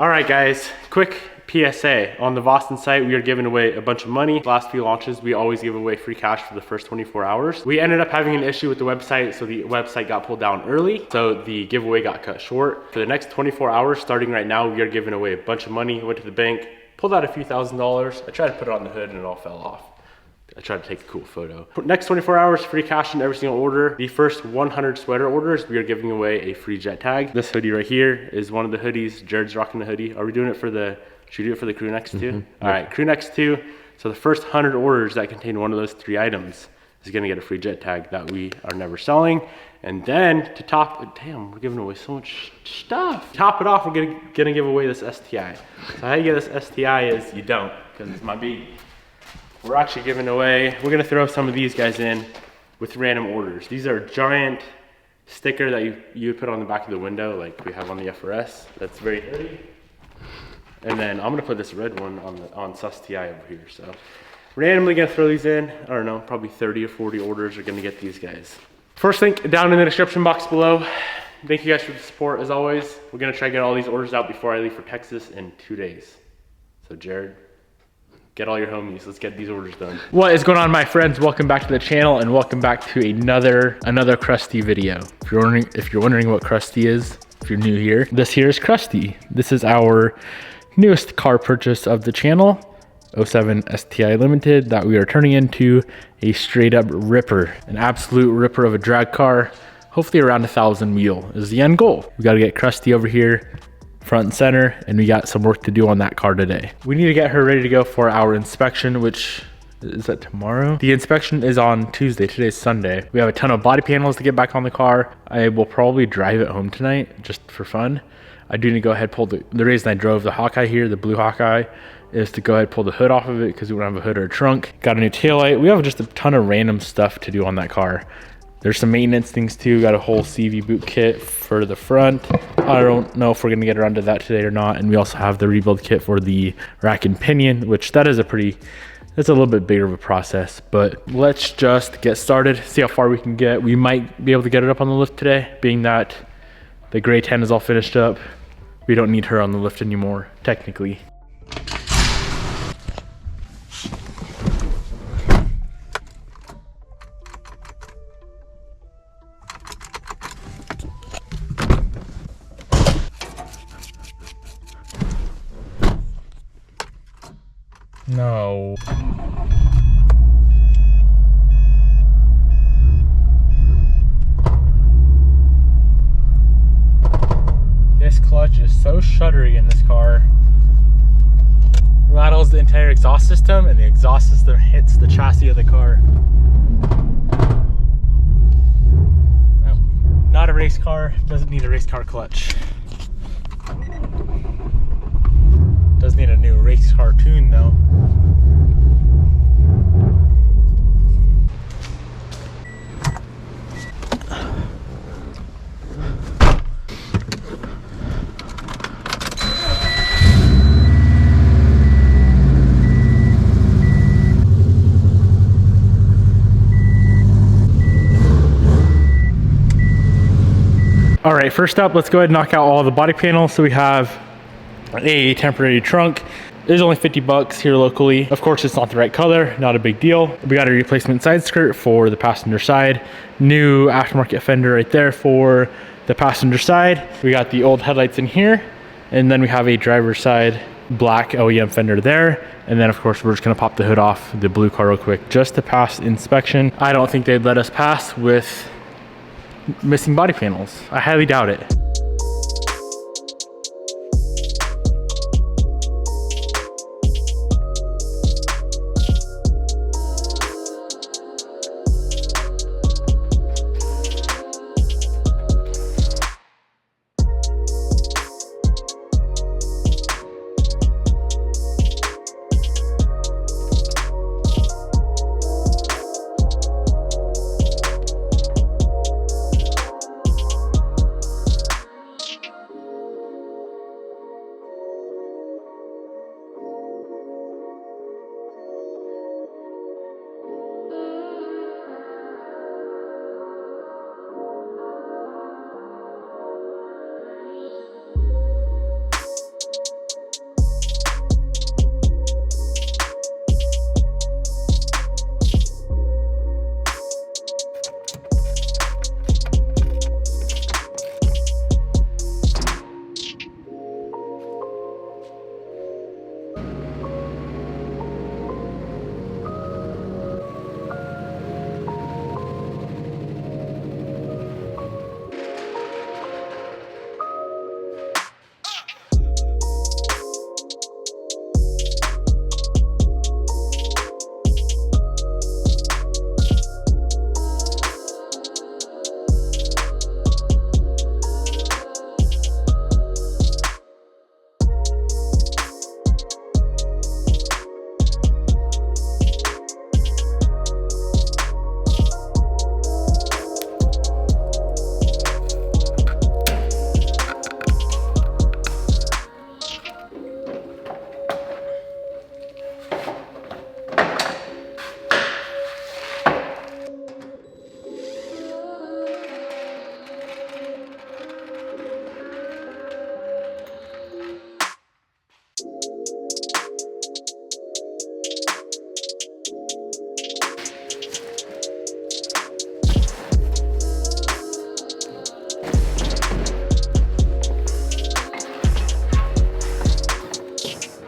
All right, guys, quick PSA. On the Boston site, we are giving away a bunch of money. Last few launches, we always give away free cash for the first 24 hours. We ended up having an issue with the website, so the website got pulled down early, so the giveaway got cut short. For the next 24 hours, starting right now, we are giving away a bunch of money. Went to the bank, pulled out a few $1,000s. I tried to put it on the hood and it all fell off. I tried to take a cool photo. Next 24 hours, free cash in every single order. The first 100 sweater orders, we are giving away a free jet tag. This hoodie right here is one of the hoodies. Jared's rocking the hoodie. Are we doing it for the, should we do it for the crew next to? All right, crew next to. So the first 100 orders that contain one of those 3 items is gonna get a free jet tag that we are never selling. And then to top it, damn, we're giving away so much stuff. To top it off, we're gonna give away this STI. So how you get this STI is you don't, because it's my baby. We're actually giving away, we're gonna throw some of these guys in with random orders. These are giant sticker that you would put on the back of the window like we have on the FRS. That's very dirty. And then I'm gonna put this red one on STI over here. So randomly gonna throw these in. I don't know, probably 30 or 40 orders are gonna get these guys. First link down in the description box below. Thank you guys for the support as always. We're gonna try to get all these orders out before I leave for Texas in 2 days. So Jared, get all your homies. Let's get these orders done. What is going on, my friends? Welcome back to the channel and welcome back to another Krusty video. If you're wondering what Krusty is, if you're new here, this here is Krusty. This is our newest car purchase of the channel, 07 STI Limited, that we are turning into a straight up ripper, an absolute ripper of a drag car. Hopefully around 1,000 wheel is the end goal. We got to get Krusty over here front and center, and we got some work to do on that car today. We need to get her ready to go for our inspection, which is that tomorrow? The inspection is on Tuesday. Today's Sunday. We have a ton of body panels to get back on the car. I will probably drive it home tonight just for fun. I do need to go ahead and pull the reason I drove the Hawkeye here, the blue Hawkeye, is to go ahead and pull the hood off of it because we don't have a hood or a trunk. Got a new taillight. We have just a ton of random stuff to do on that car. There's some maintenance things too. Got a whole CV boot kit for the front. I don't know if we're gonna get around to that today or not. And we also have the rebuild kit for the rack and pinion, which that's a little bit bigger of a process, but let's just get started, see how far we can get. We might be able to get it up on the lift today, being that the gray 10 is all finished up. We don't need her on the lift anymore, technically. No. This clutch is so shuddery in this car. Rattles the entire exhaust system, and the exhaust system hits the chassis of the car. Nope. Not a race car, doesn't need a race car clutch. Does need a new race car tune though. All right, first up, let's go ahead and knock out all the body panels. So we have a temporary trunk. It is only 50 bucks here locally. Of course, it's not the right color, not a big deal. We got a replacement side skirt for the passenger side. New aftermarket fender right there for the passenger side. We got the old headlights in here. And then we have a driver's side black OEM fender there. And then of course, we're just gonna pop the hood off the blue car real quick just to pass inspection. I don't think they'd let us pass with missing body panels. I highly doubt it.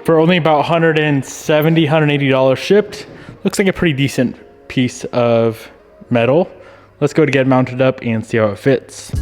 For only about $170, $180 shipped. Looks like a pretty decent piece of metal. Let's go to get it mounted up and see how it fits.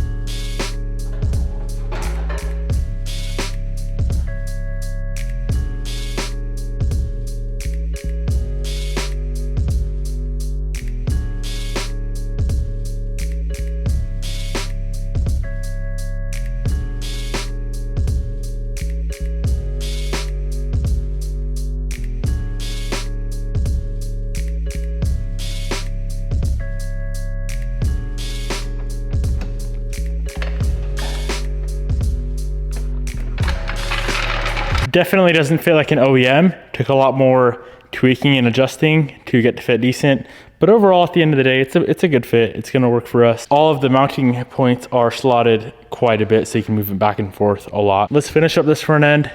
Definitely doesn't fit like an OEM. Took a lot more tweaking and adjusting to get to fit decent. But overall, at the end of the day, it's a good fit. It's gonna work for us. All of the mounting points are slotted quite a bit, so you can move it back and forth a lot. Let's finish up this front end.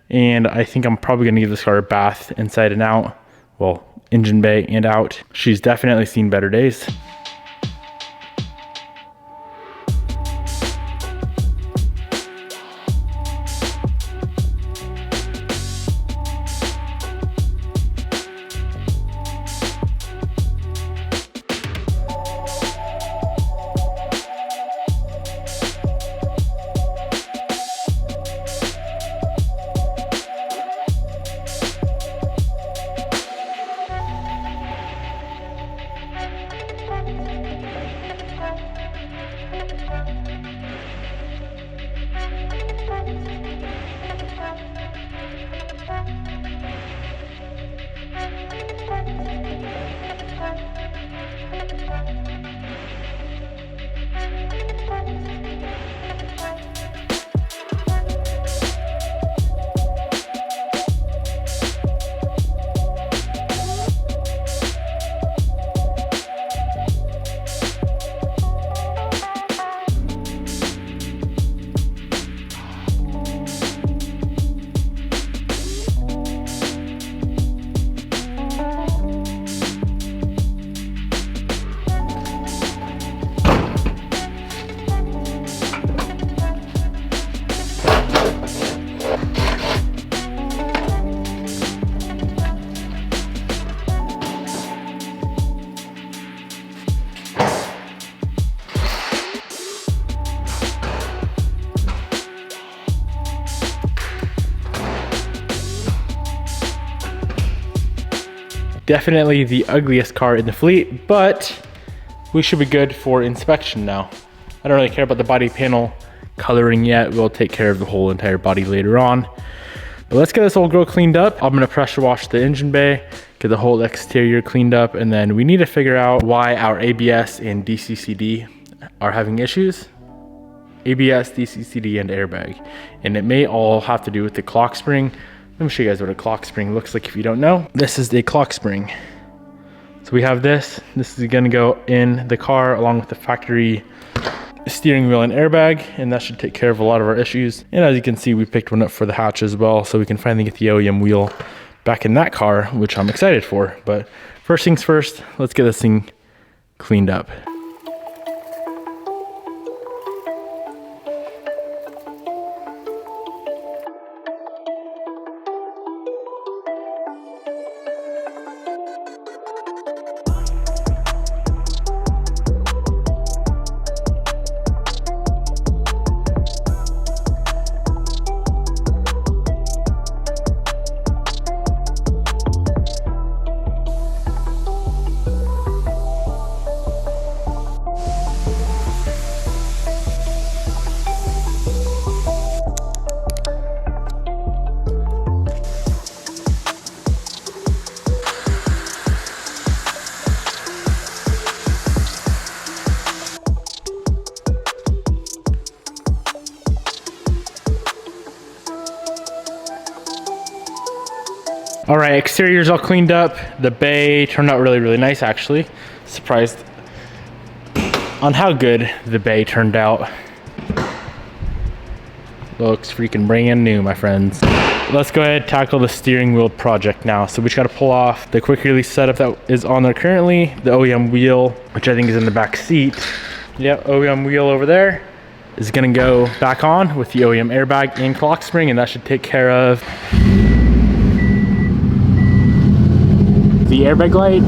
And I think I'm probably gonna give this car a bath inside and out. Well, engine bay and out. She's definitely seen better days. Definitely the ugliest car in the fleet, but we should be good for inspection now. I don't really care about the body panel coloring yet. We'll take care of the whole entire body later on. But let's get this old girl cleaned up. I'm gonna pressure wash the engine bay, get the whole exterior cleaned up, and then we need to figure out why our ABS and DCCD are having issues. ABS, DCCD, and airbag. And it may all have to do with the clock spring. Let me show you guys what a clock spring looks like if you don't know. This is the clock spring. So we have this. This is gonna go in the car along with the factory steering wheel and airbag, and that should take care of a lot of our issues. And as you can see, we picked one up for the hatch as well, so we can finally get the OEM wheel back in that car, which I'm excited for. But first things first, let's get this thing cleaned up. All right, exterior's all cleaned up. The bay turned out really, really nice actually. Surprised on how good the bay turned out. Looks freaking brand new, my friends. Let's go ahead and tackle the steering wheel project now. So we just gotta pull off the quick release setup that is on there currently, the OEM wheel, which I think is in the back seat. Yep, OEM wheel over there is gonna go back on with the OEM airbag and clock spring, and that should take care of the airbag light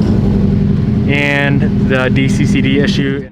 and the DCCD issue.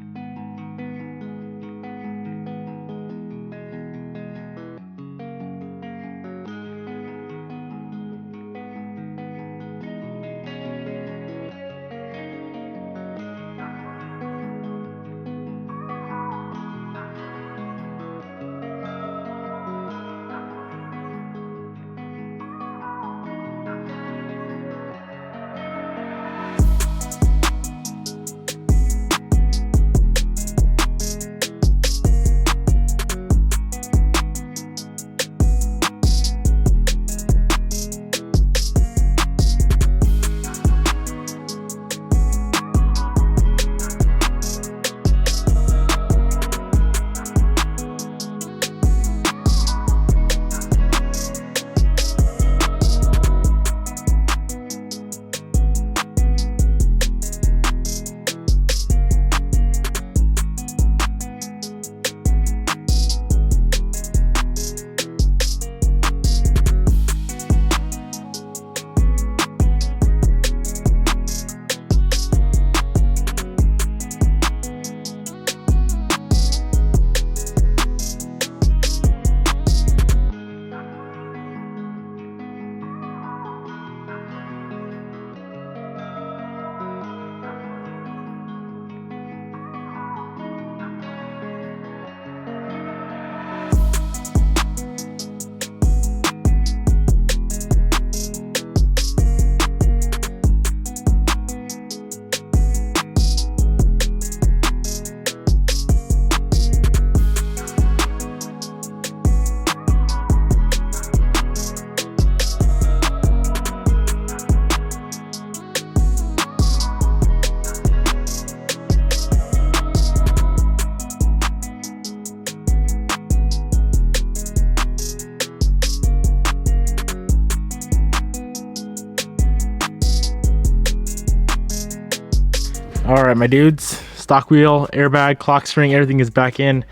All right, my dudes, stock wheel, airbag, clock string, everything is back in.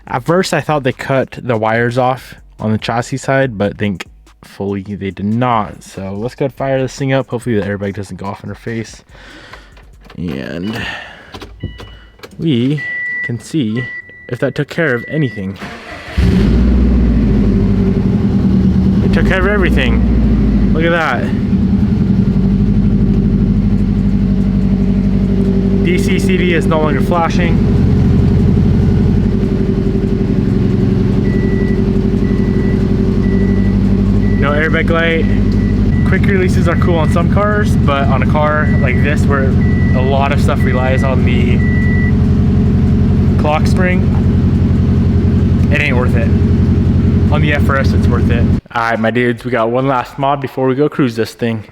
At first, I thought they cut the wires off on the chassis side, but thankfully they did not. So let's go fire this thing up. Hopefully the airbag doesn't go off in her face. And we can see if that took care of anything. It took care of everything. Look at that. DCCD is no longer flashing. No airbag light. Quick releases are cool on some cars, but on a car like this where a lot of stuff relies on the clock spring, it ain't worth it. On the FRS, it's worth it. All right, my dudes, we got one last mod before we go cruise this thing.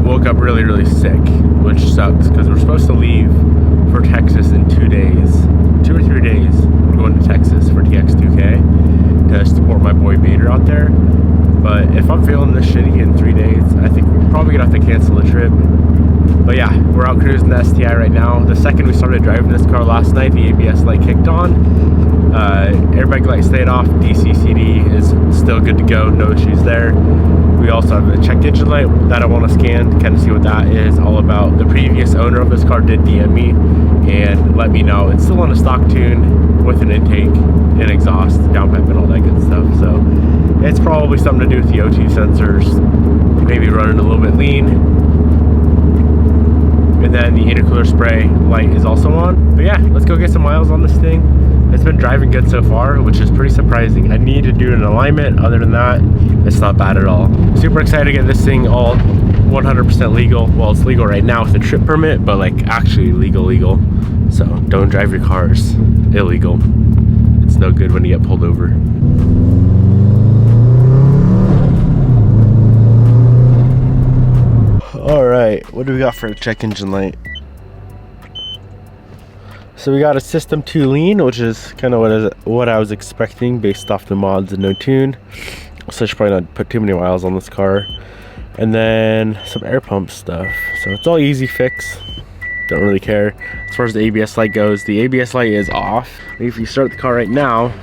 Woke up really sick, which sucks because we're supposed to leave for Texas in 2 days, 2 or 3 days. We're going to Texas for TX2K to support my boy Bader out there. But if I'm feeling this shitty in 3 days, I think we're probably gonna have to cancel the trip. But yeah, we're out cruising the STi right now. The second we started driving this car last night, the ABS light kicked on. Airbag light stayed off. DCCD is still good to go, no issues there. We also have a checked engine light that I want to scan to kind of see what that is all about. The previous owner of this car did DM me and let me know it's still on a stock tune with an intake and exhaust, downpipe and all that good stuff. So it's probably something to do with the O2 sensors, maybe running a little bit lean. And then the intercooler spray light is also on. But yeah, let's go get some miles on this thing. It's been driving good so far, which is pretty surprising. I need to do an alignment. Other than that, it's not bad at all. Super excited to get this thing all 100% legal. Well, it's legal right now with a trip permit, but like actually legal. So don't drive your cars illegal. It's no good when you get pulled over. light. What do we got for a check engine light? So we got a System 2 lean, which is kind of what I was expecting based off the mods and no tune. So I should probably not put too many miles on this car. And then some air pump stuff. So it's all easy fix. Don't really care. As far as the ABS light goes, the ABS light is off. If you start the car right now,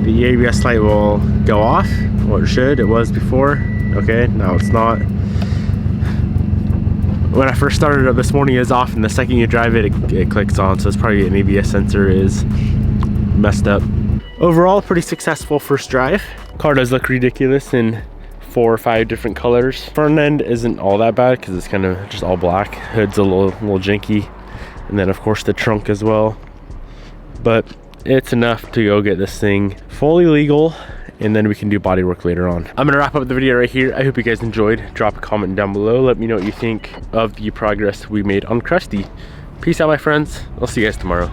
the ABS light will go off, or it should. It was before. Okay, now it's not. When I first started it up this morning, it was off, and the second you drive it, it clicks on. So it's probably an ABS sensor is messed up. Overall, pretty successful first drive. Car does look ridiculous in 4 or 5 different colors. Front end isn't all that bad because it's kind of just all black. Hood's a little janky, and then of course the trunk as well. But it's enough to go get this thing fully legal, and then we can do body work later on. I'm gonna wrap up the video right here. I hope you guys enjoyed. Drop a comment down below. Let me know what you think of the progress we made on Krusty. Peace out, my friends. I'll see you guys tomorrow.